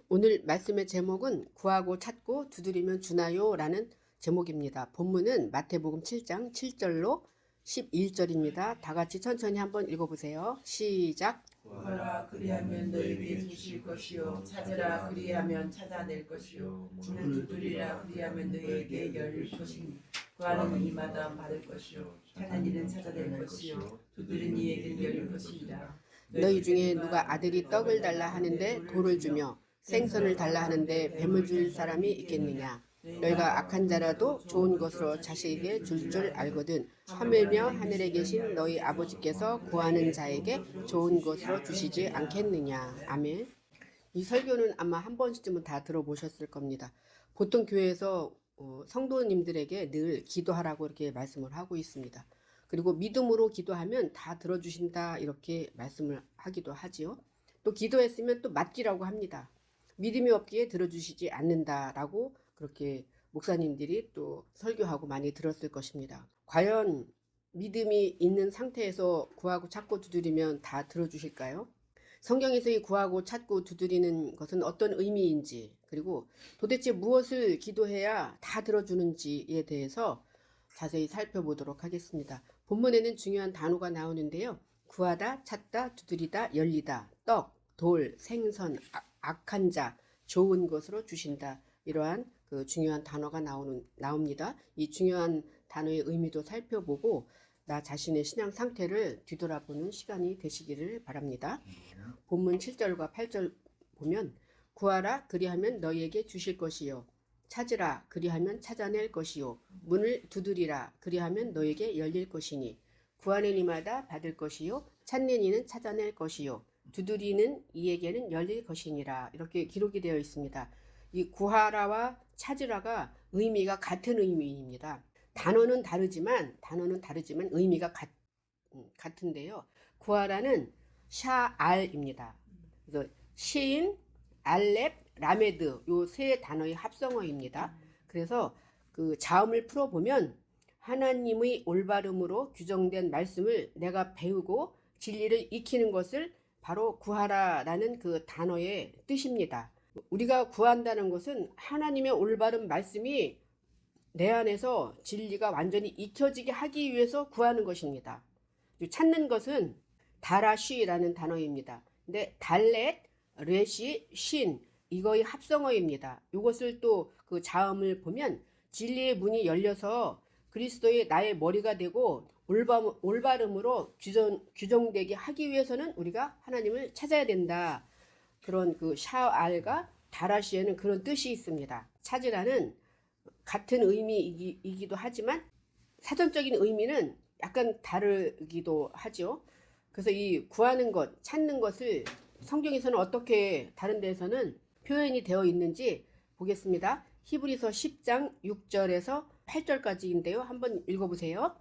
오늘 말씀의 제목은 구하고 찾고 두드리면 주나요? 라는 제목입니다. 본문은 마태복음 7장 7절로 11절입니다. 다 같이 천천히 한번 읽어보세요. 시작. 구하라 그리하면 너에게 주실 것이요 찾으라 그리하면 찾아낼 것이요 문을 두드리라 그리하면 너에게 열릴 것이니 구하는 이마다 받을 것이요 찾는 이는 찾아낼 것이요 두드리는 이에게 열릴 것이니라. 너희 중에 누가 아들이 떡을 달라 하는데 돌을 주며 생선을 달라 하는데 뱀을 줄 사람이 있겠느냐? 너희가 악한 자라도 좋은 것으로 자식에게 줄 줄 알거든 하물며 하늘에 계신 너희 아버지께서 구하는 자에게 좋은 것으로 주시지 않겠느냐. 아멘. 이 설교는 아마 한 번쯤은 다 들어보셨을 겁니다. 보통 교회에서 성도님들에게 늘 기도하라고 이렇게 말씀을 하고 있습니다. 그리고 믿음으로 기도하면 다 들어주신다 이렇게 말씀을 하기도 하지요. 또 기도했으면 또 맡기라고 합니다. 믿음이 없기에 들어주시지 않는다라고 그렇게 목사님들이 또 설교하고 많이 들었을 것입니다. 과연 믿음이 있는 상태에서 구하고 찾고 두드리면 다 들어주실까요? 성경에서 이 구하고 찾고 두드리는 것은 어떤 의미인지, 그리고 도대체 무엇을 기도해야 다 들어주는지에 대해서 자세히 살펴보도록 하겠습니다. 본문에는 중요한 단어가 나오는데요. 구하다, 찾다, 두드리다, 열리다, 떡, 돌, 생선, 악한 자, 좋은 것으로 주신다. 이러한 그 중요한 단어가 나옵니다. 이 중요한 단어의 의미도 살펴보고 나 자신의 신앙 상태를 뒤돌아보는 시간이 되시기를 바랍니다. 본문 7절과 8절 보면 구하라 그리하면 너희에게 주실 것이요 찾으라 그리하면 찾아낼 것이요 문을 두드리라 그리하면 너희에게 열릴 것이니 구하는 이마다 받을 것이요 찾는 이는 찾아낼 것이요 두드리는 이에게는 열릴 것이니라. 이렇게 기록이 되어 있습니다. 이 구하라와 찾으라가 의미가 같은 의미입니다. 단어는 다르지만 의미가 같은데요. 구하라는 샤알입니다. 그래서 시인, 알렙, 라메드 요 세 단어의 합성어입니다. 그래서 그 자음을 풀어보면 하나님의 올바름으로 규정된 말씀을 내가 배우고 진리를 익히는 것을 바로 구하라라는 그 단어의 뜻입니다. 우리가 구한다는 것은 하나님의 올바른 말씀이 내 안에서 진리가 완전히 익혀지게 하기 위해서 구하는 것입니다. 찾는 것은 다라쉬라는 단어입니다. 근데 달렛, 레시, 신 이거의 합성어입니다. 이것을 또 그 자음을 보면 진리의 문이 열려서 그리스도의 나의 머리가 되고 올바름으로 규정되게 하기 위해서는 우리가 하나님을 찾아야 된다. 그런 그 샤알과 다라시에는 그런 뜻이 있습니다. 찾으라는 같은 의미이기도 하지만 사전적인 의미는 약간 다르기도 하죠. 그래서 이 구하는 것, 찾는 것을 성경에서는 어떻게 다른 데에서는 표현이 되어 있는지 보겠습니다. 히브리서 10장 6절에서 8절까지인데요. 한번 읽어보세요.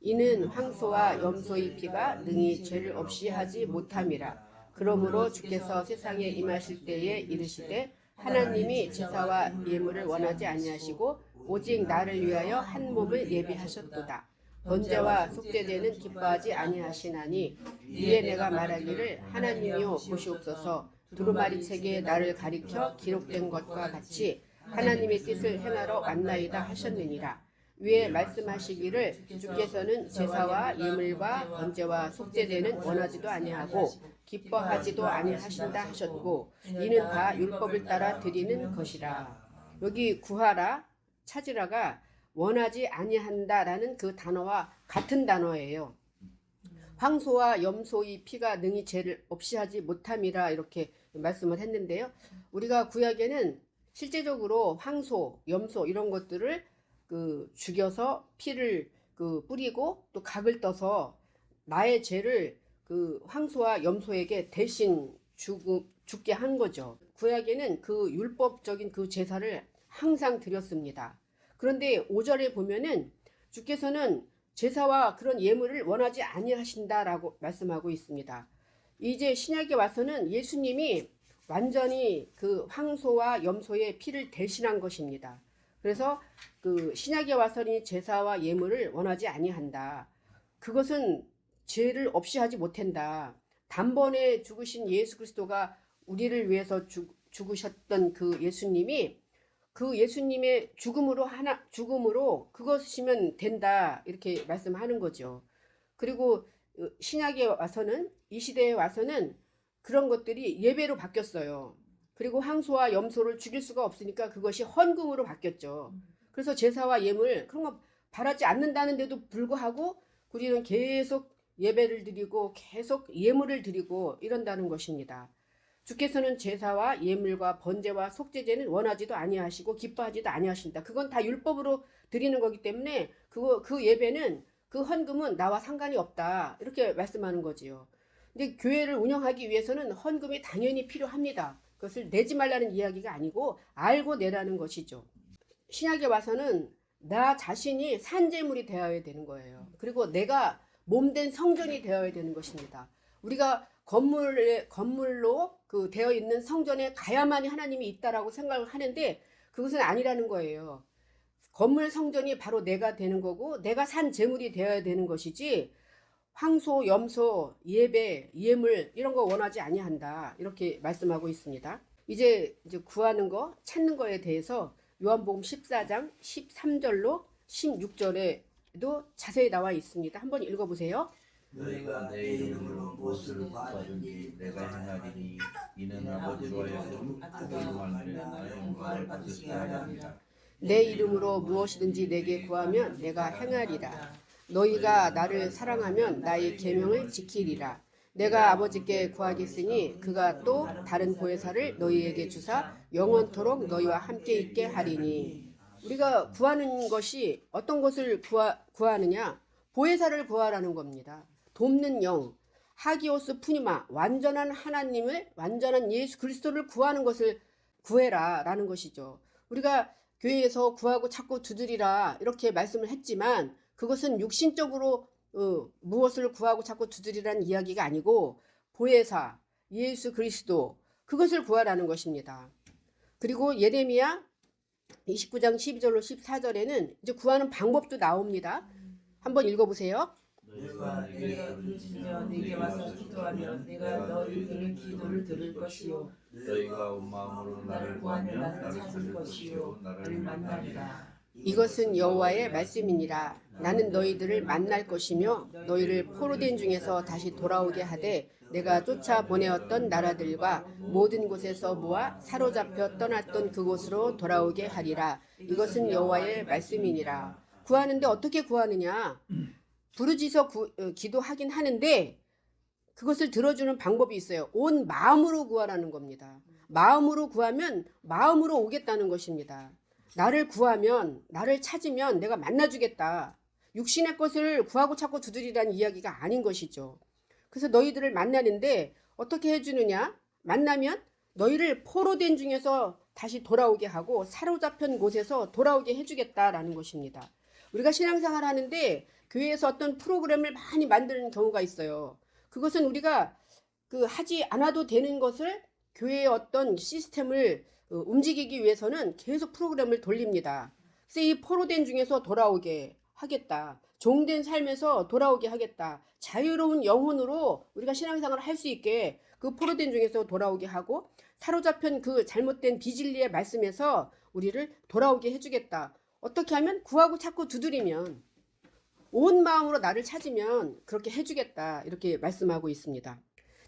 이는 황소와 염소의 피가 능히 죄를 없이 하지 못함이라. 그러므로 주께서 세상에 임하실 때에 이르시되 하나님이 제사와 예물을 원하지 아니하시고 오직 나를 위하여 한 몸을 예비하셨도다. 번제와 속죄제는 기뻐하지 아니하시나니 이에 내가 말하기를 하나님이여 보시옵소서. 두루마리 책에 나를 가리켜 기록된 것과 같이 하나님의 뜻을 행하러 왔나이다 하셨느니라. 위에 말씀하시기를 주께서는 제사와 예물과 번제와 속죄제는 원하지도 아니하고 기뻐하지도 아니하신다 하셨고 이는 다 율법을 따라 드리는 것이라. 여기 구하라, 찾으라가 원하지 아니한다라는 그 단어와 같은 단어예요. 황소와 염소의 피가 능히 죄를 없이 하지 못함이라 이렇게 말씀을 했는데요. 우리가 구약에는 실제적으로 황소, 염소 이런 것들을 죽여서 피를 뿌리고 또 각을 떠서 나의 죄를 황소와 염소에게 대신 죽게 한 거죠. 구약에는 그 율법적인 그 제사를 항상 드렸습니다. 그런데 5절에 보면은 주께서는 제사와 그런 예물을 원하지 아니하신다라고 말씀하고 있습니다. 이제 신약에 와서는 예수님이 완전히 그 황소와 염소의 피를 대신한 것입니다. 그래서 그 신약에 와서는 제사와 예물을 원하지 아니한다. 그것은 죄를 없이 하지 못한다. 단번에 죽으신 예수 그리스도가 우리를 위해서 죽으셨던 그 예수님의 죽음으로 그것이면 된다 이렇게 말씀하는 거죠. 그리고 신약에 와서는 이 시대에 와서는 그런 것들이 예배로 바뀌었어요. 그리고 황소와 염소를 죽일 수가 없으니까 그것이 헌금으로 바뀌었죠. 그래서 제사와 예물 그런 거 바라지 않는다는데도 불구하고 우리는 계속 예배를 드리고 계속 예물을 드리고 이런다는 것입니다. 주께서는 제사와 예물과 번제와 속죄제는 원하지도 아니하시고 기뻐하지도 아니하신다. 그건 다 율법으로 드리는 거기 때문에 그 예배는 그 헌금은 나와 상관이 없다. 이렇게 말씀하는 거지요. 근데 교회를 운영하기 위해서는 헌금이 당연히 필요합니다. 그것을 내지 말라는 이야기가 아니고 알고 내라는 것이죠. 신약에 와서는 나 자신이 산제물이 되어야 되는 거예요. 그리고 내가 몸된 성전이 되어야 되는 것입니다. 우리가 건물로 되어 있는 성전에 가야만이 하나님이 있다라고 생각을 하는데 그것은 아니라는 거예요. 건물 성전이 바로 내가 되는 거고 내가 산 제물이 되어야 되는 것이지 황소, 염소, 예배, 예물 이런 거 원하지 아니한다. 이렇게 말씀하고 있습니다. 이제 구하는 거, 찾는 거에 대해서 요한복음 14장 13절로 16절에도 자세히 나와 있습니다. 한번 읽어보세요. 너희가 내 이름으로 무엇을 구하든지 내가 행하리니 이는 아버지로 하여금 아들로 말미암아 영광을 받으시게 하려 함이라. 내 이름으로 무엇이든지 내게 구하면 내가 행하리라. 너희가 나를 사랑하면 나의 계명을 지키리라. 내가 아버지께 구하겠으니 그가 또 다른 보혜사를 너희에게 주사 영원토록 너희와 함께 있게 하리니. 우리가 구하는 것이 어떤 것을 구하느냐? 보혜사를 구하라는 겁니다. 돕는 영, 하기오스 푸니마, 완전한 하나님을, 완전한 예수 그리스도를 구하는 것을 구해라 라는 것이죠. 우리가 교회에서 구하고 찾고 두드리라 이렇게 말씀을 했지만 그것은 육신적으로 무엇을 구하고 찾고 두드리라는 이야기가 아니고 보혜사, 예수 그리스도 그것을 구하라는 것입니다. 그리고 예레미야 29장 12절로 14절에는 이제 구하는 방법도 나옵니다. 한번 읽어보세요. 내가 부르짖으며 내게 와서 기도하면 내가 너희 드는 기도를 들을 것이요 너희가 온 마음으로 나를 구하면 나를 찾을 것이요 나를 만나리라. 이것은 여호와의 말씀이니라. 나는 너희들을 만날 것이며 너희를 포로된 중에서 다시 돌아오게 하되 내가 쫓아 보내었던 나라들과 모든 곳에서 모아 사로잡혀 떠났던 그곳으로 돌아오게 하리라. 이것은 여호와의 말씀이니라. 구하는데 어떻게 구하느냐? 부르짖어 기도하긴 하는데 그것을 들어주는 방법이 있어요. 온 마음으로 구하라는 겁니다. 마음으로 구하면 마음으로 오겠다는 것입니다. 나를 구하면, 나를 찾으면 내가 만나주겠다. 육신의 것을 구하고 찾고 두드리라는 이야기가 아닌 것이죠. 그래서 너희들을 만나는데 어떻게 해주느냐? 만나면 너희를 포로된 중에서 다시 돌아오게 하고 사로잡힌 곳에서 돌아오게 해주겠다라는 것입니다. 우리가 신앙생활 하는데 교회에서 어떤 프로그램을 많이 만드는 경우가 있어요. 그것은 우리가 하지 않아도 되는 것을 교회의 어떤 시스템을 움직이기 위해서는 계속 프로그램을 돌립니다. 그래서 이 포로된 중에서 돌아오게 하겠다. 종된 삶에서 돌아오게 하겠다. 자유로운 영혼으로 우리가 신앙생활을 할 수 있게 그 포로된 중에서 돌아오게 하고 사로잡힌 그 잘못된 비진리의 말씀에서 우리를 돌아오게 해주겠다. 어떻게 하면 구하고 찾고 두드리면 온 마음으로 나를 찾으면 그렇게 해주겠다. 이렇게 말씀하고 있습니다.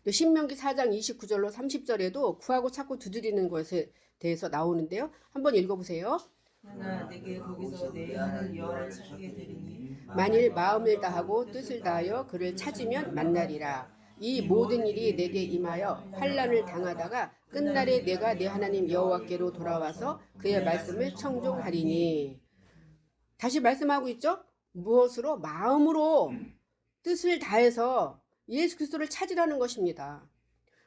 신명기 4장 29절로 30절에도 구하고 찾고 두드리는 것에 대해서 나오는데요. 한번 읽어보세요. 하나 내게 거기서 내 하는 여호와를 찾게 되리니 만일 마음을 다하고 뜻을 다하여 그를 찾으면 만나리라. 이 모든 일이 내게 임하여 환난을 당하다가 끝날에 내가 내 하나님 여호와께로 돌아와서 그의 말씀을 청종하리니. 다시 말씀하고 있죠. 무엇으로? 마음으로 뜻을 다해서 예수 그리스도를 찾으라는 것입니다.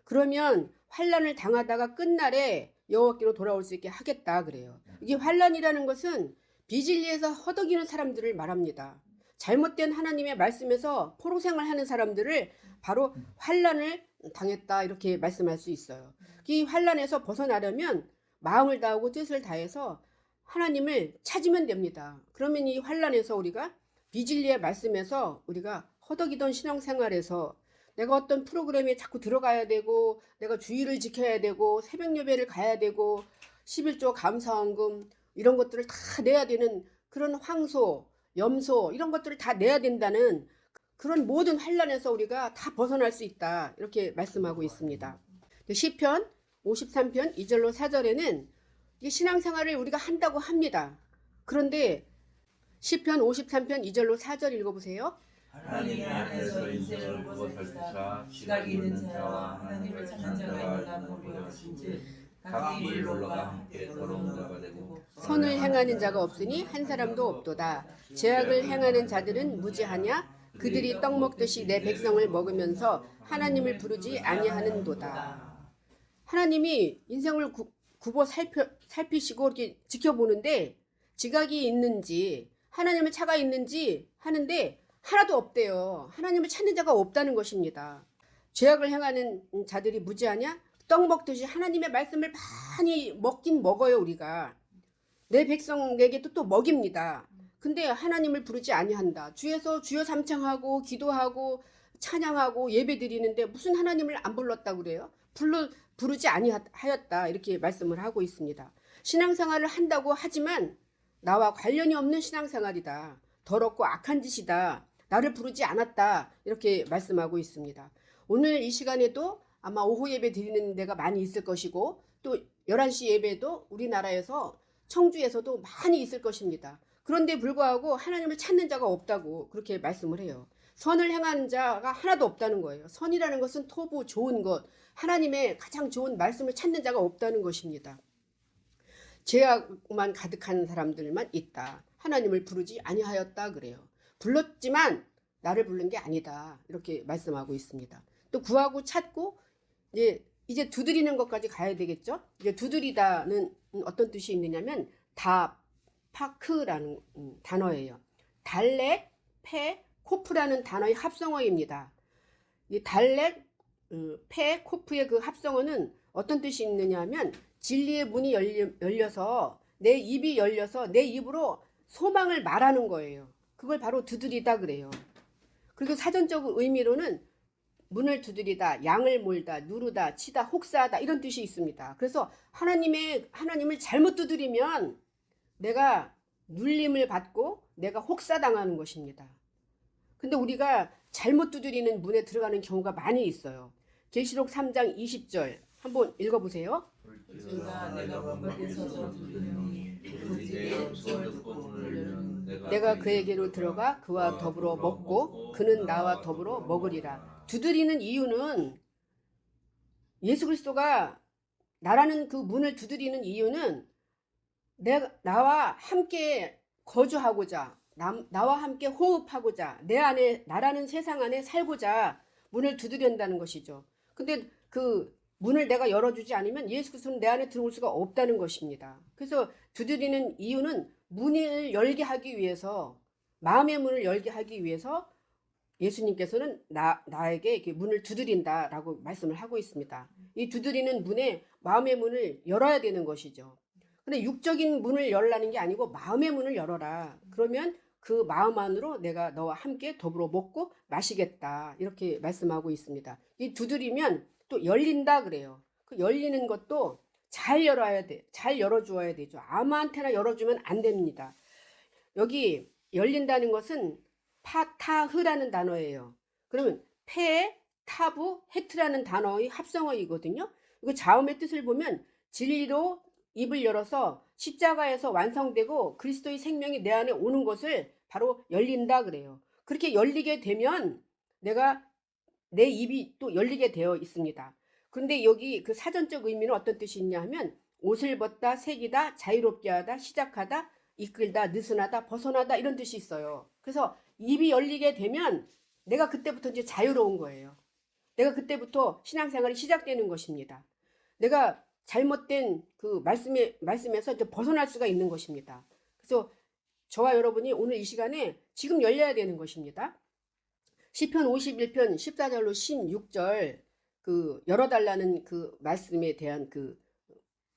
그러면 환난을 당하다가 끝날에 여호와께로 돌아올 수 있게 하겠다 그래요. 이게 환난이라는 것은 비진리에서 허덕이는 사람들을 말합니다. 잘못된 하나님의 말씀에서 포로 생활하는 사람들을 바로 환난을 당했다 이렇게 말씀할 수 있어요. 이 환난에서 벗어나려면 마음을 다하고 뜻을 다해서 하나님을 찾으면 됩니다. 그러면 이 환난에서 우리가 비진리의 말씀에서 우리가 허덕이던 신앙생활에서 내가 어떤 프로그램에 자꾸 들어가야 되고 내가 주의를 지켜야 되고 새벽 예배를 가야 되고 11조 감사헌금 이런 것들을 다 내야 되는 그런 황소, 염소 이런 것들을 다 내야 된다는 그런 모든 환란에서 우리가 다 벗어날 수 있다. 이렇게 말씀하고 있습니다. 시편 53편 2절로 4절에는 신앙생활을 우리가 한다고 합니다. 그런데 시편 53편 2절로 4절 읽어보세요. 하나님 안에서 인생을 보살피사 시각이 있는 자와 하나님을 찾는 자가 있는가 보려 하신즉 각기 일로가 함께 더러운 자가 되고 선을 행하는 자가 없으니 한 사람도 없도다. 죄악을 행하는 자들은 무지하냐? 그들이 떡 먹듯이 내 백성을 먹으면서 하나님을 부르지 아니하는도다. 하나님이 인생을 굽어 살피시고 이렇게 지켜보는데 지각이 있는지 하나님의 차가 있는지 하는데 하나도 없대요. 하나님을 찾는 자가 없다는 것입니다. 죄악을 행하는 자들이 무지하냐? 떡 먹듯이 하나님의 말씀을 많이 먹긴 먹어요. 우리가 내 백성에게도 또 먹입니다. 근데 하나님을 부르지 아니한다. 주에서 주여 삼창하고 기도하고 찬양하고 예배 드리는데 무슨 하나님을 안 불렀다고 그래요? 부르지 아니하였다. 이렇게 말씀을 하고 있습니다. 신앙생활을 한다고 하지만 나와 관련이 없는 신앙생활이다. 더럽고 악한 짓이다. 나를 부르지 않았다. 이렇게 말씀하고 있습니다. 오늘 이 시간에도 아마 오후 예배 드리는 데가 많이 있을 것이고 또 11시 예배도 우리나라에서 청주에서도 많이 있을 것입니다. 그런데 불구하고 하나님을 찾는 자가 없다고 그렇게 말씀을 해요. 선을 행하는 자가 하나도 없다는 거예요. 선이라는 것은 토부 좋은 것, 하나님의 가장 좋은 말씀을 찾는 자가 없다는 것입니다. 죄악만 가득한 사람들만 있다. 하나님을 부르지 아니하였다 그래요. 불렀지만 나를 부른 게 아니다. 이렇게 말씀하고 있습니다. 또 구하고 찾고 이제 두드리는 것까지 가야 되겠죠. 이제 두드리다는 어떤 뜻이 있느냐면 파크라는 단어예요. 달렉, 페, 코프라는 단어의 합성어입니다. 이 달렉, 페, 코프의 그 합성어는 어떤 뜻이 있느냐면 진리의 문이 열려서 내 입이 열려서 내 입으로 소망을 말하는 거예요. 그걸 바로 두드리다 그래요. 그리고 사전적 의미로는 문을 두드리다, 양을 몰다, 누르다, 치다, 혹사하다 이런 뜻이 있습니다. 그래서 하나님을 잘못 두드리면 내가 눌림을 받고 내가 혹사당하는 것입니다. 근데 우리가 잘못 두드리는 문에 들어가는 경우가 많이 있어요. 계시록 3장 20절 한번 읽어보세요. 그가 내가 문밖에 서서 두드리니 그에게 듣고 문을 열면 내가 그에게로 들어가 그와 더불어 먹고 그는 나와 더불어 먹으리라. 두드리는 이유는 예수 그리스도가 나라는 그 문을 두드리는 이유는 나와 함께 거주하고자 나와 함께 호흡하고자 내 안에 나라는 세상 안에 살고자 문을 두드린다는 것이죠. 근데 그 문을 내가 열어주지 않으면 예수 그리스도는 내 안에 들어올 수가 없다는 것입니다. 그래서 두드리는 이유는 문을 열게 하기 위해서 마음의 문을 열게 하기 위해서 예수님께서는 나에게 이렇게 문을 두드린다라고 말씀을 하고 있습니다. 이 두드리는 문에 마음의 문을 열어야 되는 것이죠. 근데 육적인 문을 열라는 게 아니고 마음의 문을 열어라. 그러면 그 마음 안으로 내가 너와 함께 더불어 먹고 마시겠다. 이렇게 말씀하고 있습니다. 이 두드리면 또 열린다 그래요. 그 열리는 것도 잘 열어야 돼. 잘 열어주어야 되죠. 아무한테나 열어주면 안 됩니다. 여기 열린다는 것은 파타흐라는 단어예요. 그러면 페, 타부, 헤트라는 단어의 합성어이거든요. 이거 자음의 뜻을 보면 진리로 입을 열어서 십자가에서 완성되고 그리스도의 생명이 내 안에 오는 것을 바로 열린다 그래요. 그렇게 열리게 되면 내 입이 또 열리게 되어 있습니다. 그런데 여기 그 사전적 의미는 어떤 뜻이 있냐 하면 옷을 벗다, 새기다, 자유롭게 하다, 시작하다, 이끌다, 느슨하다, 벗어나다 이런 뜻이 있어요. 그래서 입이 열리게 되면 내가 그때부터 이제 자유로운 거예요. 내가 그때부터 신앙생활이 시작되는 것입니다. 내가 잘못된 그 말씀에서 이제 벗어날 수가 있는 것입니다. 그래서 저와 여러분이 오늘 이 시간에 지금 열려야 되는 것입니다. 시편 51편 14절로 16절 그 열어달라는 그 말씀에 대한 그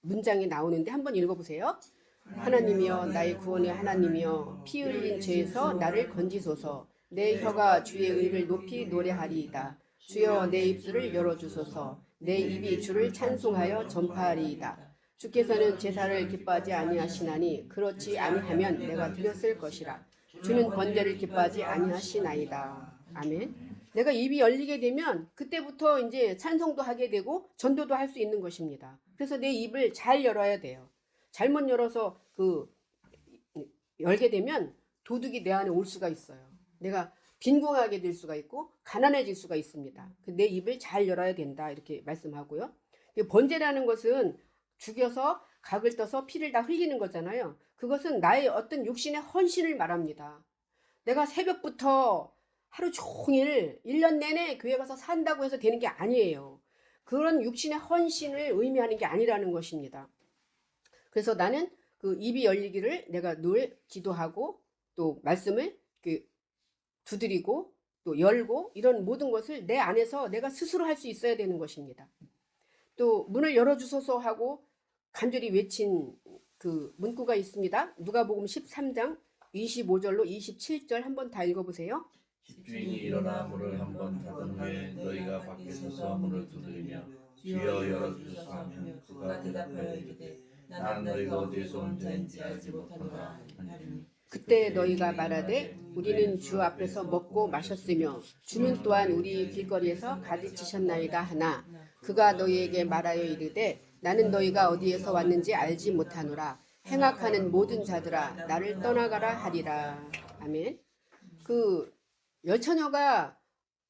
문장이 나오는데 한번 읽어보세요. 하나님이여 나의 구원의 하나님이여 피 흘린 죄에서 나를 건지소서. 내 혀가 주의 의를 높이 노래하리이다. 주여 내 입술을 열어주소서. 내 입이 주를 찬송하여 전파하리이다. 주께서는 제사를 기뻐하지 아니하시나니 그렇지 아니하면 내가 드렸을 것이라. 주는 번제를 기뻐하지 아니하시나이다. 아멘. 내가 입이 열리게 되면 그때부터 이제 찬송도 하게 되고 전도도 할 수 있는 것입니다. 그래서 내 입을 잘 열어야 돼요. 잘못 열어서 열게 되면 도둑이 내 안에 올 수가 있어요. 내가 빈궁하게 될 수가 있고 가난해질 수가 있습니다. 내 입을 잘 열어야 된다 이렇게 말씀하고요. 번제라는 것은 죽여서 각을 떠서 피를 다 흘리는 거잖아요. 그것은 나의 어떤 육신의 헌신을 말합니다. 내가 새벽부터 하루 종일 1년 내내 교회 가서 산다고 해서 되는 게 아니에요. 그런 육신의 헌신을 의미하는 게 아니라는 것입니다. 그래서 나는 그 입이 열리기를 내가 늘 기도하고 또 말씀을 두드리고 또 열고 이런 모든 것을 내 안에서 내가 스스로 할 수 있어야 되는 것입니다. 또 문을 열어주소서 하고 간절히 외친 그 문구가 있습니다. 누가복음 13장 25절로 27절 한번 다 읽어보세요. 집주인이 일어나 문을 한번 닫은 후에 너희가 밖에서서 문을 두드리며 주여 열어주소서 하면 그가 대답하여 이르되 나는 너희가 어디에서 온 자인지 알지 못하노라 하리니 그때 너희가 말하되 우리는 주 앞에서 먹고 마셨으며 주는 또한 우리 길거리에서 가르치셨나이다 하나 그가 너희에게 말하여 이르되 나는 너희가 어디에서 왔는지 알지 못하노라. 행악하는 모든 자들아 나를 떠나가라 하리라. 아멘. 그 열처녀가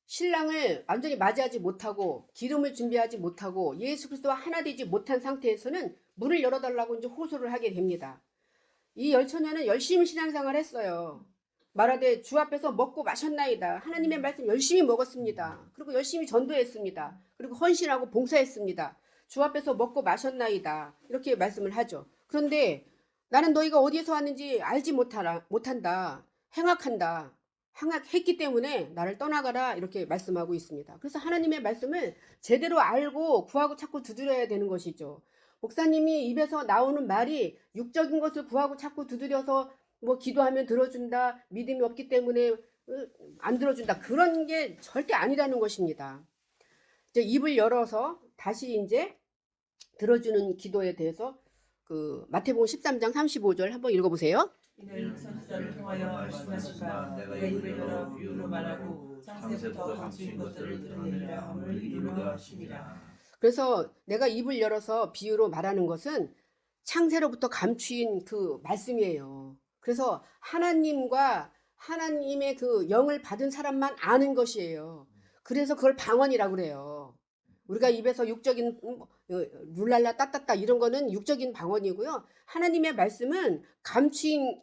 신랑을 완전히 맞이하지 못하고 기름을 준비하지 못하고 예수 그리스도와 하나 되지 못한 상태에서는 문을 열어달라고 이제 호소를 하게 됩니다. 이 열처녀는 열심히 신앙생활을 했어요. 말하되 주 앞에서 먹고 마셨나이다. 하나님의 말씀 열심히 먹었습니다. 그리고 열심히 전도했습니다. 그리고 헌신하고 봉사했습니다. 주 앞에서 먹고 마셨나이다. 이렇게 말씀을 하죠. 그런데 나는 너희가 어디에서 왔는지 알지 못한다. 행악한다. 행악했기 때문에 나를 떠나가라 이렇게 말씀하고 있습니다. 그래서 하나님의 말씀을 제대로 알고 구하고 찾고 두드려야 되는 것이죠. 목사님이 입에서 나오는 말이 육적인 것을 구하고 찾고 두드려서 뭐 기도하면 들어준다, 믿음이 없기 때문에 안 들어준다, 그런 게 절대 아니라는 것입니다. 이제 입을 열어서 다시 이제 들어주는 기도에 대해서 그 마태복음 13장 35절 한번 읽어보세요. 이는 선지자를 통하여 말씀하시사 내가 입을 열어 비유로 말하고 창세부터 감추인 것들을 드러내리라 함을 이루려 하시니라. 그래서 내가 입을 열어서 비유로 말하는 것은 창세로부터 감추인 그 말씀이에요. 그래서 하나님과 하나님의 그 영을 받은 사람만 아는 것이에요. 그래서 그걸 방언이라고 그래요. 우리가 입에서 육적인 룰랄라 따따따 이런 거는 육적인 방언이고요. 하나님의 말씀은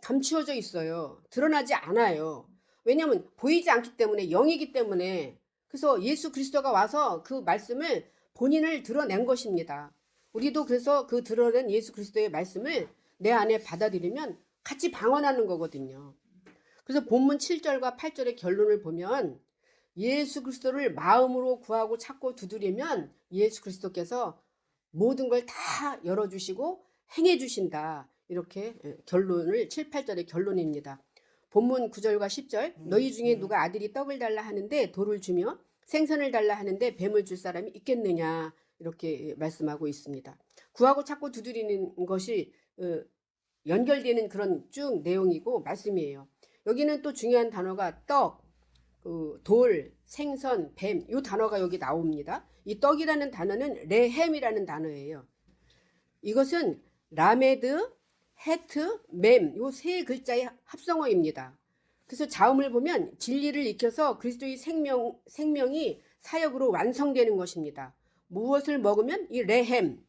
감추어져 있어요. 드러나지 않아요. 왜냐하면 보이지 않기 때문에, 영이기 때문에. 그래서 예수 그리스도가 와서 그 말씀을 본인을 드러낸 것입니다. 우리도 그래서 그 드러낸 예수 그리스도의 말씀을 내 안에 받아들이면 같이 방언하는 거거든요. 그래서 본문 7절과 8절의 결론을 보면 예수 그리스도를 마음으로 구하고 찾고 두드리면 예수 그리스도께서 모든 걸 다 열어주시고 행해 주신다. 이렇게 결론을 7, 8절의 결론입니다. 본문 9절과 10절 너희 중에 누가 아들이 떡을 달라 하는데 돌을 주며 생선을 달라 하는데 뱀을 줄 사람이 있겠느냐 이렇게 말씀하고 있습니다. 구하고 찾고 두드리는 것이 연결되는 그런 쭉 내용이고 말씀이에요. 여기는 또 중요한 단어가 떡, 돌, 생선, 뱀 이 단어가 여기 나옵니다. 이 떡이라는 단어는 레헴이라는 단어예요. 이것은 라메드, 헤트, 맴 이 세 글자의 합성어입니다. 그래서 자음을 보면 진리를 익혀서 그리스도의 생명이 사역으로 완성되는 것입니다. 무엇을 먹으면 이 레헴,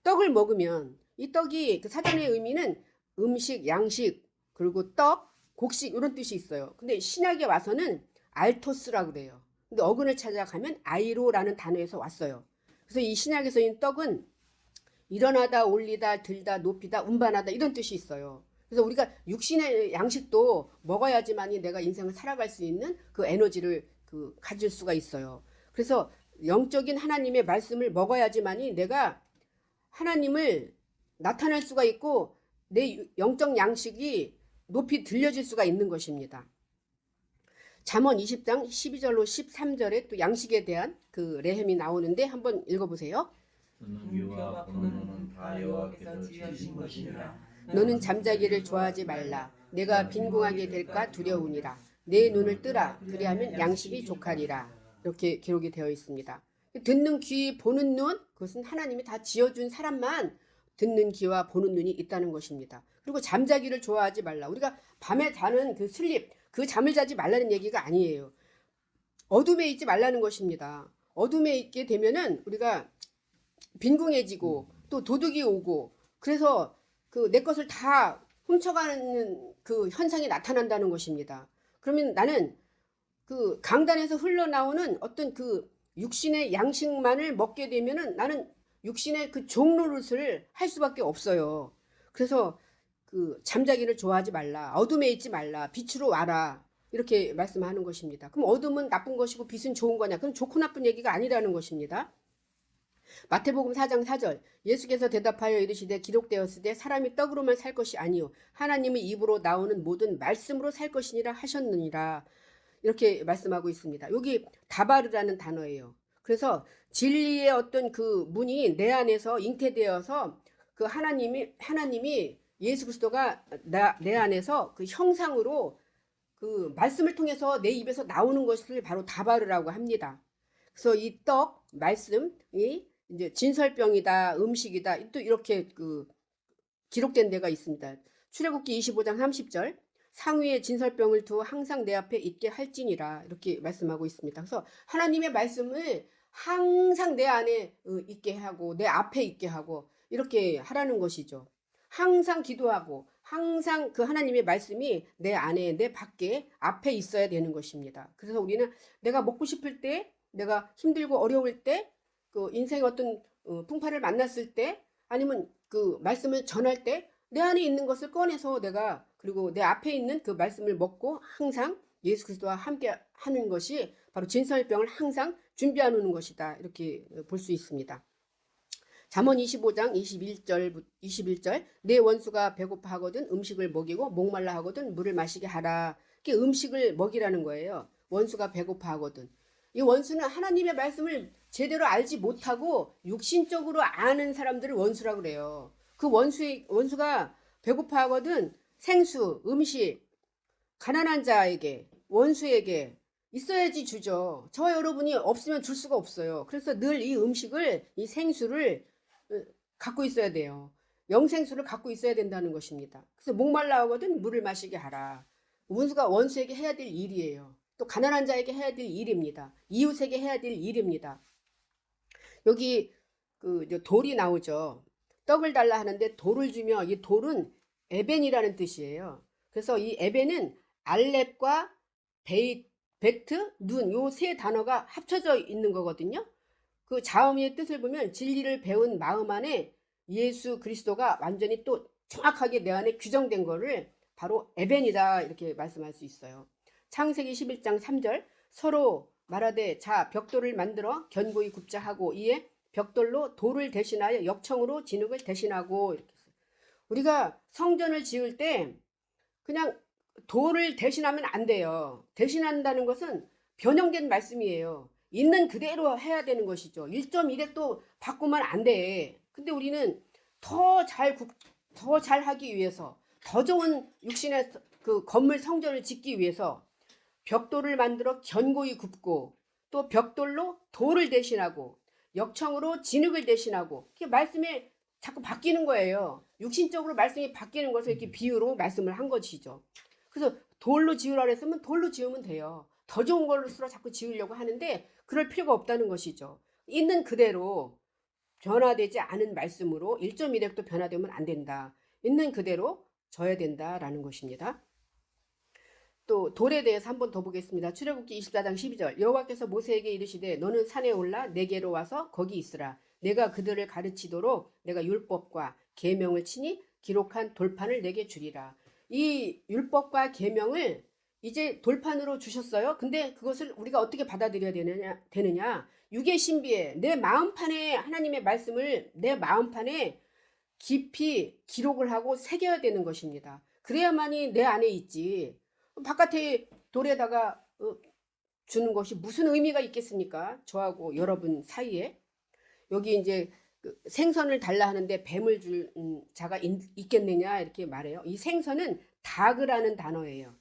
떡을 먹으면 이 떡이 그 사전의 의미는 음식, 양식, 그리고 떡, 곡식 이런 뜻이 있어요. 근데 신약에 와서는 알토스라고 그래요. 근데 어근을 찾아가면 아이로라는 단어에서 왔어요. 그래서 이 신약에서 이 떡은 일어나다, 올리다, 들다, 높이다, 운반하다 이런 뜻이 있어요. 그래서 우리가 육신의 양식도 먹어야지만이 내가 인생을 살아갈 수 있는 그 에너지를 가질 수가 있어요. 그래서 영적인 하나님의 말씀을 먹어야지만이 내가 하나님을 나타낼 수가 있고 내 영적 양식이 높이 들려질 수가 있는 것입니다. 잠언 20장 12절로 13절에 또 양식에 대한 그 레헴이 나오는데 한번 읽어보세요. 듣는 귀와 보는 눈은 다 여호와께서 지으신 것이니라. 너는 잠자기를 좋아하지 말라. 내가 빈궁하게 될까 두려우니라. 내 눈을 뜨라. 그리하면 양식이 족하리라. 이렇게 기록이 되어 있습니다. 듣는 귀, 보는 눈, 그것은 하나님이 다 지어준 사람만 듣는 귀와 보는 눈이 있다는 것입니다. 그리고 잠자기를 좋아하지 말라. 우리가 밤에 자는 그 슬립, 그 잠을 자지 말라는 얘기가 아니에요. 어둠에 있지 말라는 것입니다. 어둠에 있게 되면은 우리가 빈궁해지고 또 도둑이 오고 그래서 그 내 것을 다 훔쳐가는 그 현상이 나타난다는 것입니다. 그러면 나는 그 강단에서 흘러나오는 어떤 그 육신의 양식만을 먹게 되면은 나는 육신의 그 종노릇을 할 수밖에 없어요. 그래서 그 잠자기를 좋아하지 말라. 어둠에 있지 말라. 빛으로 와라. 이렇게 말씀하는 것입니다. 그럼 어둠은 나쁜 것이고 빛은 좋은 거냐? 그건 좋고 나쁜 얘기가 아니라는 것입니다. 마태복음 4장 4절 예수께서 대답하여 이르시되 기록되었으되 사람이 떡으로만 살 것이 아니요 하나님의 입으로 나오는 모든 말씀으로 살 것이니라 하셨느니라. 이렇게 말씀하고 있습니다. 여기 다바르라는 단어예요. 그래서 진리의 어떤 그 문이 내 안에서 잉태되어서 그 하나님이 예수 그리스도가 내 안에서 그 형상으로 그 말씀을 통해서 내 입에서 나오는 것을 바로 다바르라고 합니다. 그래서 이 떡 말씀이 이제 진설병이다, 음식이다, 또 이렇게 그 기록된 데가 있습니다. 출애굽기 25장 30절 상위에 진설병을 두어 항상 내 앞에 있게 할지니라 이렇게 말씀하고 있습니다. 그래서 하나님의 말씀을 항상 내 안에 있게 하고 내 앞에 있게 하고 이렇게 하라는 것이죠. 항상 기도하고 항상 그 하나님의 말씀이 내 안에 내 밖에 앞에 있어야 되는 것입니다. 그래서 우리는 내가 먹고 싶을 때 내가 힘들고 어려울 때 그 인생의 어떤 풍파를 만났을 때 아니면 그 말씀을 전할 때 내 안에 있는 것을 꺼내서 내가 그리고 내 앞에 있는 그 말씀을 먹고 항상 예수 그리스도와 함께 하는 것이 바로 진설병을 항상 준비해 놓는 것이다. 이렇게 볼 수 있습니다. 잠언 25장 21절 내 원수가 배고파 하거든 음식을 먹이고 목말라 하거든 물을 마시게 하라. 이게 음식을 먹이라는 거예요. 원수가 배고파 하거든. 이 원수는 하나님의 말씀을 제대로 알지 못하고 육신적으로 아는 사람들을 원수라고 그래요. 그 원수가 배고파 하거든 생수, 음식, 가난한 자에게, 원수에게 있어야지 주죠. 저와 여러분이 없으면 줄 수가 없어요. 그래서 늘 이 음식을, 이 생수를 갖고 있어야 돼요. 영생수를 갖고 있어야 된다는 것입니다. 그래서 목말라 하거든 물을 마시게 하라. 원수가 원수에게 해야 될 일이에요. 또 가난한 자에게 해야 될 일입니다. 이웃에게 해야 될 일입니다. 여기 그 돌이 나오죠. 떡을 달라 하는데 돌을 주며 이 돌은 에벤이라는 뜻이에요. 그래서 이 에벤은 알렙과 베트, 눈 요 세 단어가 합쳐져 있는 거거든요. 그 자음의 뜻을 보면 진리를 배운 마음 안에 예수 그리스도가 완전히 또 정확하게 내 안에 규정된 거를 바로 에벤이다 이렇게 말씀할 수 있어요. 창세기 11장 3절 서로 말하되 자 벽돌을 만들어 견고히 굽자 하고 이에 벽돌로 돌을 대신하여 역청으로 진흙을 대신하고 이렇게 했어요. 우리가 성전을 지을 때 그냥 돌을 대신하면 안 돼요. 대신한다는 것은 변형된 말씀이에요. 있는 그대로 해야 되는 것이죠. 1.1획도 바꾸면 안 돼. 근데 우리는 더 잘 하기 위해서 더 좋은 육신의 그 건물 성전을 짓기 위해서 벽돌을 만들어 견고히 굽고 또 벽돌로 돌을 대신하고 역청으로 진흙을 대신하고 이렇게 말씀이 자꾸 바뀌는 거예요. 육신적으로 말씀이 바뀌는 것을 이렇게 비유로 말씀을 한 것이죠. 그래서 돌로 지으라고 했으면 돌로 지으면 돼요. 더 좋은 걸로 자꾸 지으려고 하는데 그럴 필요가 없다는 것이죠. 있는 그대로 변화되지 않은 말씀으로 1.1획도 변화되면 안 된다. 있는 그대로 져야 된다라는 것입니다. 또 돌에 대해서 한 번 더 보겠습니다. 출애굽기 24장 12절 여호와께서 모세에게 이르시되 너는 산에 올라 내게로 와서 거기 있으라. 내가 그들을 가르치도록 내가 율법과 계명을 치니 기록한 돌판을 내게 주리라. 이 율법과 계명을 이제 돌판으로 주셨어요. 근데 그것을 우리가 어떻게 받아들여야 되느냐? 육의 신비에 내 마음판에 하나님의 말씀을 내 마음판에 깊이 기록을 하고 새겨야 되는 것입니다. 그래야만이 내 안에 있지. 바깥에 돌에다가 주는 것이 무슨 의미가 있겠습니까? 저하고 여러분 사이에. 여기 이제 그 생선을 달라 하는데 뱀을 줄 자가 있겠느냐 이렇게 말해요. 이 생선은 다그라는 단어예요.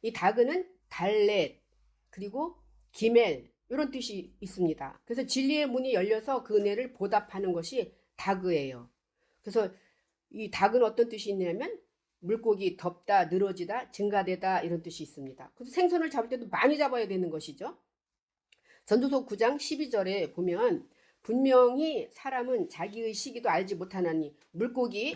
이 다그는 달렛 그리고 기멜 이런 뜻이 있습니다. 그래서 진리의 문이 열려서 그 은혜를 보답하는 것이 다그예요. 그래서 이 닭은 어떤 뜻이 있냐면 물고기 덮다, 늘어지다, 증가되다 이런 뜻이 있습니다. 그래서 생선을 잡을 때도 많이 잡아야 되는 것이죠. 전도서 9장 12절에 보면 분명히 사람은 자기의 시기도 알지 못하나니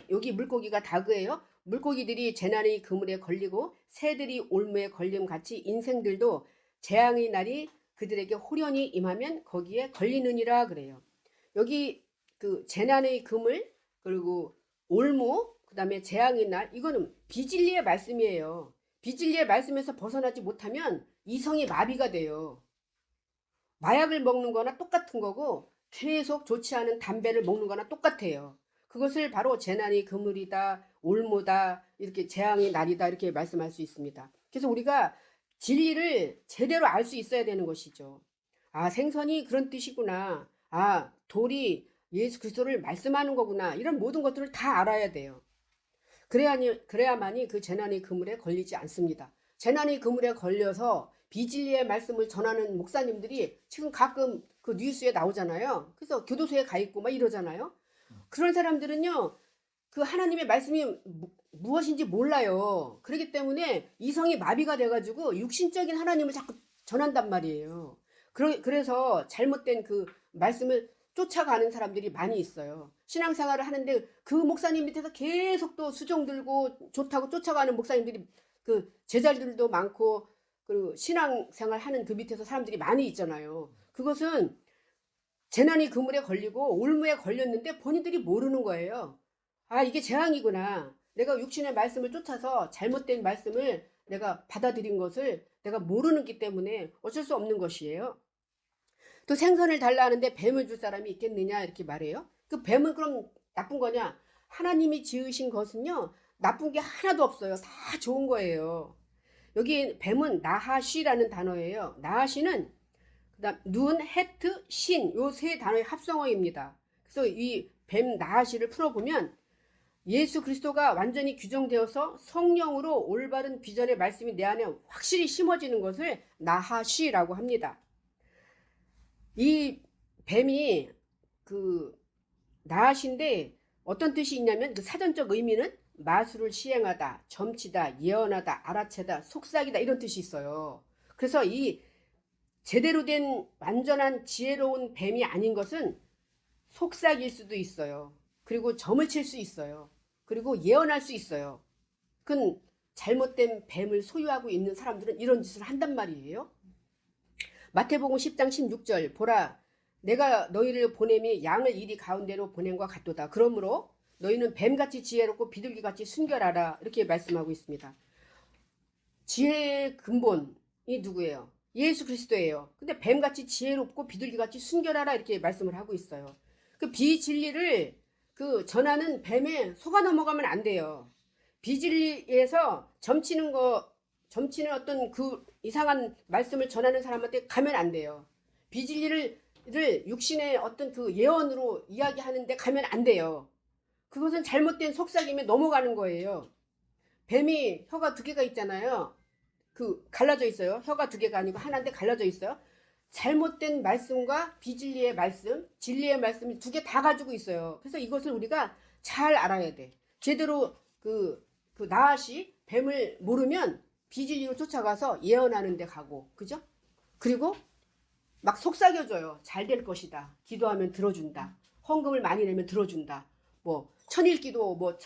여기 물고기가 다그예요. 물고기들이 재난의 그물에 걸리고 새들이 올무에 걸림 같이 인생들도 재앙의 날이 그들에게 호련히 임하면 거기에 걸리느니라 그래요. 여기 그 재난의 그물 그리고 올무 그다음에 재앙의 날 이거는 비진리의 말씀이에요. 비진리의 말씀에서 벗어나지 못하면 이성이 마비가 돼요. 마약을 먹는 거나 똑같은 거고 계속 좋지 않은 담배를 먹는 거나 똑같아요. 그것을 바로 재난의 그물이다, 올무다, 이렇게 재앙의 날이다 이렇게 말씀할 수 있습니다. 그래서 우리가 진리를 제대로 알 수 있어야 되는 것이죠. 아, 생선이 그런 뜻이구나. 아, 돌이 예수 그리스도를 말씀하는 거구나. 이런 모든 것들을 다 알아야 돼요. 그래야만이 그 재난의 그물에 걸리지 않습니다. 재난의 그물에 걸려서 비진리의 말씀을 전하는 목사님들이 지금 가끔 그 뉴스에 나오잖아요. 그래서 교도소에 가 있고 막 이러잖아요. 그런 사람들은요, 그 하나님의 말씀이 무엇인지 몰라요. 그렇기 때문에 이성이 마비가 돼가지고 육신적인 하나님을 자꾸 전한단 말이에요. 그래서 잘못된 그 말씀을 쫓아가는 사람들이 많이 있어요. 신앙생활을 하는데 그 목사님 밑에서 계속 또 수종 들고 좋다고 쫓아가는 목사님들이 그 제자들도 많고 그리고 신앙생활 하는 그 밑에서 사람들이 많이 있잖아요. 그것은 재난이 그물에 걸리고 올무에 걸렸는데 본인들이 모르는 거예요. 아, 이게 재앙이구나. 내가 육신의 말씀을 쫓아서 잘못된 말씀을 내가 받아들인 것을 내가 모르기 때문에 어쩔 수 없는 것이에요. 또 생선을 달라 하는데 뱀을 줄 사람이 있겠느냐 이렇게 말해요. 그 뱀은 그럼 나쁜 거냐? 하나님이 지으신 것은요 나쁜 게 하나도 없어요. 다 좋은 거예요. 여기 뱀은 나하시라는 단어예요. 나하시는 그다음 눈, 헤트, 신 요 세 단어의 합성어입니다. 그래서 이 뱀 나하시를 풀어보면 예수 그리스도가 완전히 규정되어서 성령으로 올바른 비전의 말씀이 내 안에 확실히 심어지는 것을 나하시라고 합니다. 이 뱀이 그 나하시인데 어떤 뜻이 있냐면 그 사전적 의미는 마술을 시행하다, 점치다, 예언하다, 알아채다, 속삭이다 이런 뜻이 있어요. 그래서 이 제대로 된 완전한 지혜로운 뱀이 아닌 것은 속삭일 수도 있어요. 그리고 점을 칠 수 있어요. 그리고 예언할 수 있어요. 그건 잘못된 뱀을 소유하고 있는 사람들은 이런 짓을 한단 말이에요. 마태복음 10장 16절 보라 내가 너희를 보냄이 양을 이리 가운데로 보냄과 같도다. 그러므로 너희는 뱀같이 지혜롭고 비둘기같이 순결하라 이렇게 말씀하고 있습니다. 지혜의 근본이 누구예요? 예수 그리스도예요. 근데 뱀같이 지혜롭고 비둘기같이 순결하라 이렇게 말씀을 하고 있어요. 그 비진리를 그 전하는 뱀에 속아 넘어가면 안 돼요. 비진리에서 점치는 어떤 그 이상한 말씀을 전하는 사람한테 가면 안 돼요. 비진리를 육신의 어떤 그 예언으로 이야기하는데 가면 안 돼요. 그것은 잘못된 속삭임에 넘어가는 거예요. 뱀이 혀가 두 개가 있잖아요. 그 갈라져 있어요. 혀가 두 개가 아니고 하나인데 갈라져 있어요. 잘못된 말씀과 비진리의 말씀, 진리의 말씀이 두 개 다 가지고 있어요. 그래서 이것을 우리가 잘 알아야 돼. 제대로 그 나아시 뱀을 모르면 비진리로 쫓아가서 예언하는 데 가고, 그죠? 그리고 막 속삭여줘요. 잘 될 것이다. 기도하면 들어준다. 헌금을 많이 내면 들어준다. 뭐 천일기도 뭐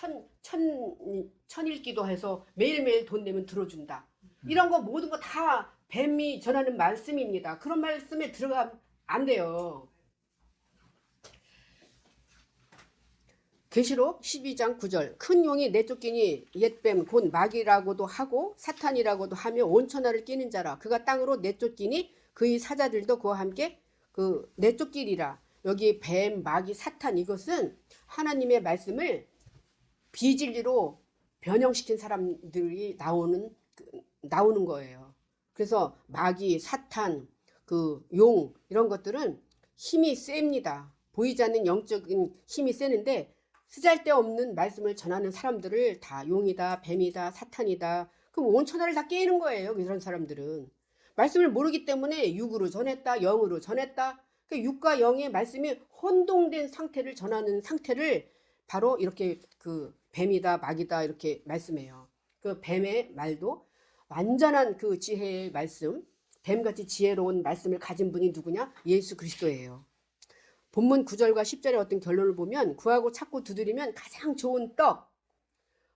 천일기도 해서 매일매일 돈 내면 들어준다. 이런 거 모든 거 다 뱀이 전하는 말씀입니다. 그런 말씀에 들어가면 안 돼요. 계시록 12장 9절 큰 용이 내쫓기니 옛뱀 곧 마귀라고도 하고 사탄이라고도 하며 온천하를 끼는 자라 그가 땅으로 내쫓기니 그의 사자들도 그와 함께 그 내쫓기리라. 여기 뱀, 마귀, 사탄 이것은 하나님의 말씀을 비진리로 변형시킨 사람들이 나오는 거예요. 그래서 마귀, 사탄, 그 용 이런 것들은 힘이 셉니다. 보이지 않는 영적인 힘이 세는데 쓰잘데없는 말씀을 전하는 사람들을 다 용이다, 뱀이다, 사탄이다. 그럼 온 천하를 다 깨는 거예요. 이런 사람들은. 말씀을 모르기 때문에 육으로 전했다, 영으로 전했다. 그 육과 영의 말씀이 혼동된 상태를 전하는 상태를 바로 이렇게 그 뱀이다, 마귀다 이렇게 말씀해요. 그 뱀의 말도 완전한 그 지혜의 말씀, 뱀같이 지혜로운 말씀을 가진 분이 누구냐? 예수 그리스도예요. 본문 9절과 10절의 어떤 결론을 보면 구하고 찾고 두드리면 가장 좋은 떡,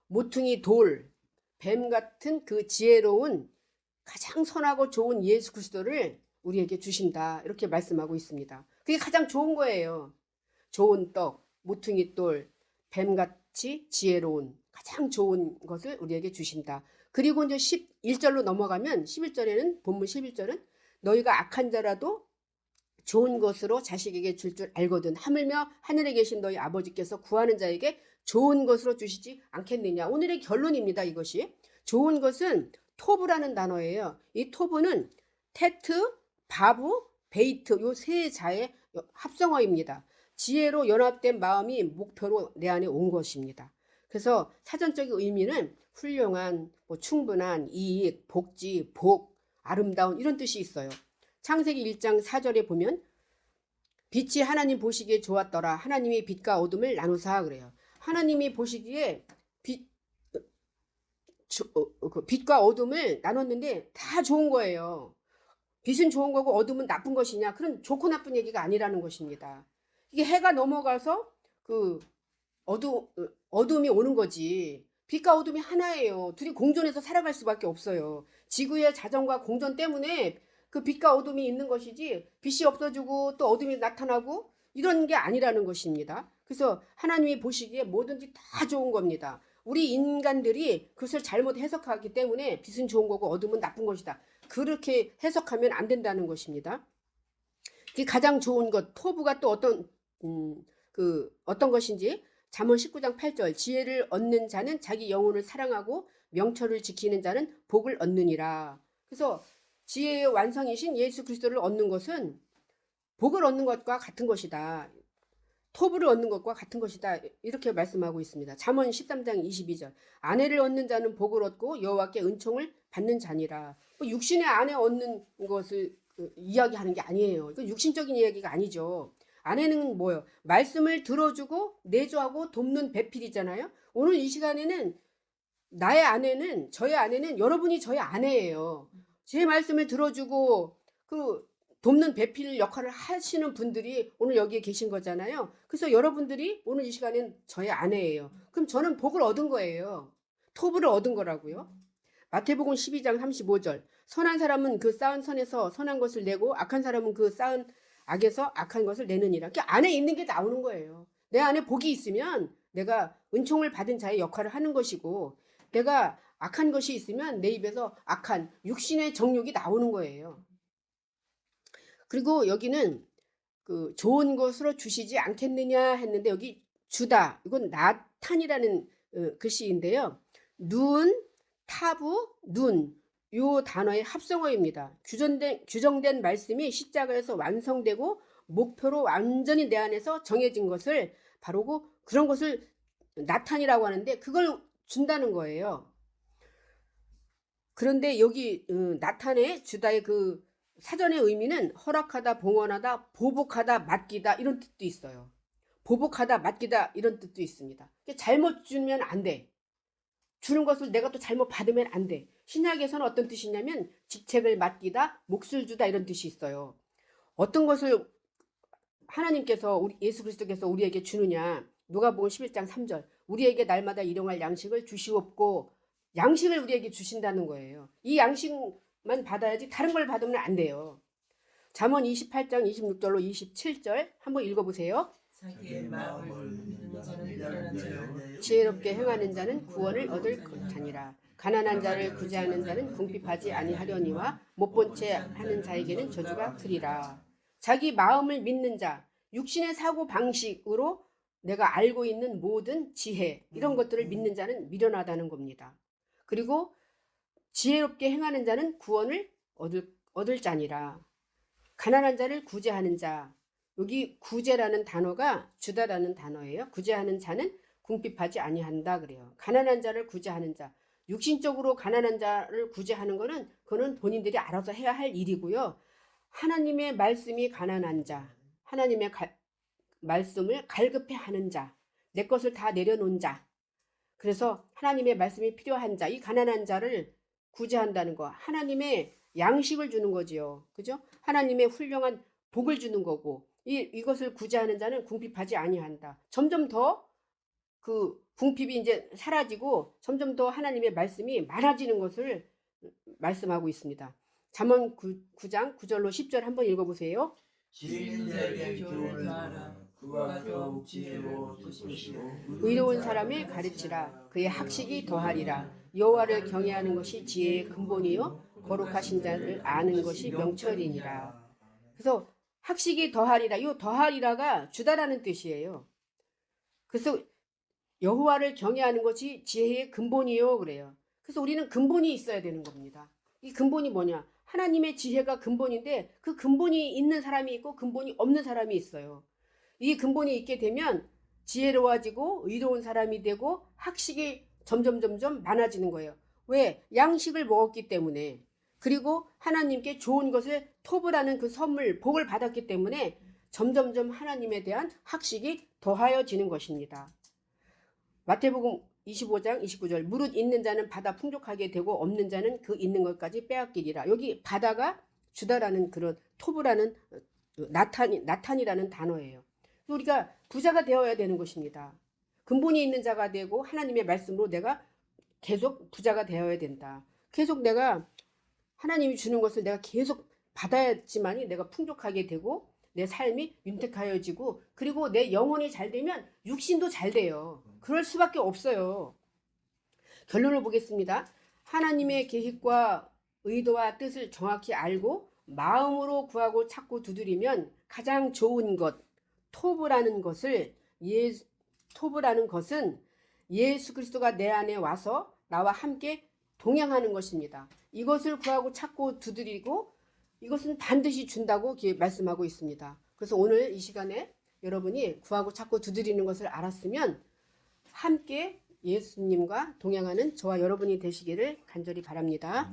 모퉁이 돌, 뱀 같은 그 지혜로운 가장 선하고 좋은 예수 그리스도를 우리에게 주신다. 이렇게 말씀하고 있습니다. 그게 가장 좋은 거예요. 좋은 떡, 모퉁이 돌, 뱀같이 지혜로운 가장 좋은 것을 우리에게 주신다. 그리고 이제 11절로 넘어가면 11절에는 본문 11절은 너희가 악한 자라도 좋은 것으로 자식에게 줄 줄 알거든 하물며 하늘에 계신 너희 아버지께서 구하는 자에게 좋은 것으로 주시지 않겠느냐. 오늘의 결론입니다. 이것이. 좋은 것은 토브라는 단어예요. 이 토브는 테트, 바브, 베이트 요 세 자의 합성어입니다. 지혜로 연합된 마음이 목표로 내 안에 온 것입니다. 그래서 사전적인 의미는 훌륭한, 충분한, 이익, 복지, 복, 아름다운 이런 뜻이 있어요. 창세기 1장 4절에 보면 빛이 하나님 보시기에 좋았더라. 하나님이 빛과 어둠을 나누사 그래요. 하나님이 보시기에 빛과 어둠을 나눴는데 다 좋은 거예요. 빛은 좋은 거고 어둠은 나쁜 것이냐? 그런 좋고 나쁜 얘기가 아니라는 것입니다. 이게 해가 넘어가서 그 어둠이 오는 거지. 빛과 어둠이 하나예요. 둘이 공존해서 살아갈 수밖에 없어요. 지구의 자전과 공존 때문에 그 빛과 어둠이 있는 것이지 빛이 없어지고 또 어둠이 나타나고 이런 게 아니라는 것입니다. 그래서 하나님이 보시기에 뭐든지 다 좋은 겁니다. 우리 인간들이 그것을 잘못 해석하기 때문에 빛은 좋은 거고 어둠은 나쁜 것이다. 그렇게 해석하면 안 된다는 것입니다. 가장 좋은 것, 토부가 또 어떤 것인지 잠언 19장 8절 지혜를 얻는 자는 자기 영혼을 사랑하고 명철을 지키는 자는 복을 얻느니라. 그래서 지혜의 완성이신 예수 그리스도를 얻는 것은 복을 얻는 것과 같은 것이다. 토부를 얻는 것과 같은 것이다. 이렇게 말씀하고 있습니다. 잠언 13장 22절 아내를 얻는 자는 복을 얻고 여호와께 은총을 받는 자니라. 육신의 아내 얻는 것을 이야기하는 게 아니에요. 이건 육신적인 이야기가 아니죠. 아내는 뭐예요? 말씀을 들어주고 내조하고 돕는 배필이잖아요. 오늘 이 시간에는 나의 아내는 저의 아내는 여러분이 저의 아내예요. 제 말씀을 들어주고 그 돕는 배필 역할을 하시는 분들이 오늘 여기에 계신 거잖아요. 그래서 여러분들이 오늘 이 시간엔 저의 아내예요. 그럼 저는 복을 얻은 거예요. 토부를 얻은 거라고요. 마태복음 12장 35절 선한 사람은 그 쌓은 선에서 선한 것을 내고 악한 사람은 그 쌓은 악에서 악한 것을 내느니라. 안에 있는 게 나오는 거예요. 내 안에 복이 있으면 내가 은총을 받은 자의 역할을 하는 것이고 내가 악한 것이 있으면 내 입에서 악한 육신의 정욕이 나오는 거예요. 그리고 여기는 그 좋은 것으로 주시지 않겠느냐 했는데 여기 주다. 이건 나탄이라는 글씨인데요. 눈, 타부, 눈. 요 단어의 합성어입니다. 규정된 말씀이 십자가에서 완성되고 목표로 완전히 내 안에서 정해진 것을 바로 그런 것을 나탄이라고 하는데 그걸 준다는 거예요. 그런데 여기 나탄의 주다의 그 사전의 의미는 허락하다, 봉헌하다, 보복하다, 맡기다 이런 뜻도 있어요. 보복하다, 맡기다 이런 뜻도 있습니다. 잘못 주면 안 돼. 주는 것을 내가 또 잘못 받으면 안 돼. 신약에서는 어떤 뜻이냐면 직책을 맡기다, 몫을 주다 이런 뜻이 있어요. 어떤 것을 하나님께서 예수 그리스도께서 우리에게 주느냐. 누가복음 11장 3절 우리에게 날마다 일용할 양식을 주시옵고 양식을 우리에게 주신다는 거예요. 이 양식만 받아야지 다른 걸 받으면 안 돼요. 잠언 28장 26절로 27절 한번 읽어보세요. 자기의 마음을 믿는 자는 미련한 자요 지혜롭게 행하는 자는 구원을 얻을 것이니라. 가난한 자를 구제하는 자는 궁핍하지 아니하려니와 못 본 채 하는 자에게는 저주가 크리라. 자기 마음을 믿는 자, 육신의 사고 방식으로 내가 알고 있는 모든 지혜 이런 것들을 믿는 자는 미련하다는 겁니다. 그리고 지혜롭게 행하는 자는 구원을 얻을 자니라. 가난한 자를 구제하는 자. 여기 구제라는 단어가 주다라는 단어예요. 구제하는 자는 궁핍하지 아니한다 그래요. 가난한 자를 구제하는 자. 육신적으로 가난한 자를 구제하는 거는 그거는 본인들이 알아서 해야 할 일이고요. 하나님의 말씀이 가난한 자, 하나님의 말씀을 갈급해 하는 자, 내 것을 다 내려놓은 자, 그래서 하나님의 말씀이 필요한 자, 이 가난한 자를 구제한다는 거, 하나님의 양식을 주는 거지요. 그죠? 하나님의 훌륭한 복을 주는 거고, 이것을 구제하는 자는 궁핍하지 아니한다. 점점 더 그 궁핍이 이제 사라지고 점점 더 하나님의 말씀이 많아지는 것을 말씀하고 있습니다. 잠언 9장 9절로 10절 한번 읽어보세요. 지혜 있는 자에게 교훈을 더하라. 그와 더욱 지혜로울 것이요 의로운 사람을 가르치라. 그의 학식이 더하리라. 여호와를 경외하는 것이 지혜의 근본이요 거룩하신 자를 아는 것이 명철이니라. 그래서 학식이 더하리라. 이 더하리라가 주다라는 뜻이에요. 그래서 여호와를 경외하는 것이 지혜의 근본이요 그래요. 그래서 우리는 근본이 있어야 되는 겁니다. 이 근본이 뭐냐? 하나님의 지혜가 근본인데 그 근본이 있는 사람이 있고 근본이 없는 사람이 있어요. 이 근본이 있게 되면 지혜로워지고 의로운 사람이 되고 학식이 점점 많아지는 거예요. 왜? 양식을 먹었기 때문에. 그리고 하나님께 좋은 것을 토부라는 그 선물, 복을 받았기 때문에 점점 하나님에 대한 학식이 더하여지는 것입니다. 마태복음 25장 29절 무릇 있는 자는 받아 풍족하게 되고 없는 자는 그 있는 것까지 빼앗기리라. 여기 받아가 주다라는 그런 토부라는 나탄이라는 단어예요. 우리가 부자가 되어야 되는 것입니다. 근본이 있는 자가 되고 하나님의 말씀으로 내가 계속 부자가 되어야 된다. 계속 내가 하나님이 주는 것을 내가 계속 받아야지만이 내가 풍족하게 되고 내 삶이 윤택하여지고 그리고 내 영혼이 잘 되면 육신도 잘 돼요. 그럴 수밖에 없어요. 결론을 보겠습니다. 하나님의 계획과 의도와 뜻을 정확히 알고 마음으로 구하고 찾고 두드리면 가장 좋은 것, 토부라는 것은 예수 그리스도가 내 안에 와서 나와 함께 동행하는 것입니다. 이것을 구하고 찾고 두드리고 이것은 반드시 준다고 말씀하고 있습니다. 그래서 오늘 이 시간에 여러분이 구하고 찾고 두드리는 것을 알았으면 함께 예수님과 동행하는 저와 여러분이 되시기를 간절히 바랍니다.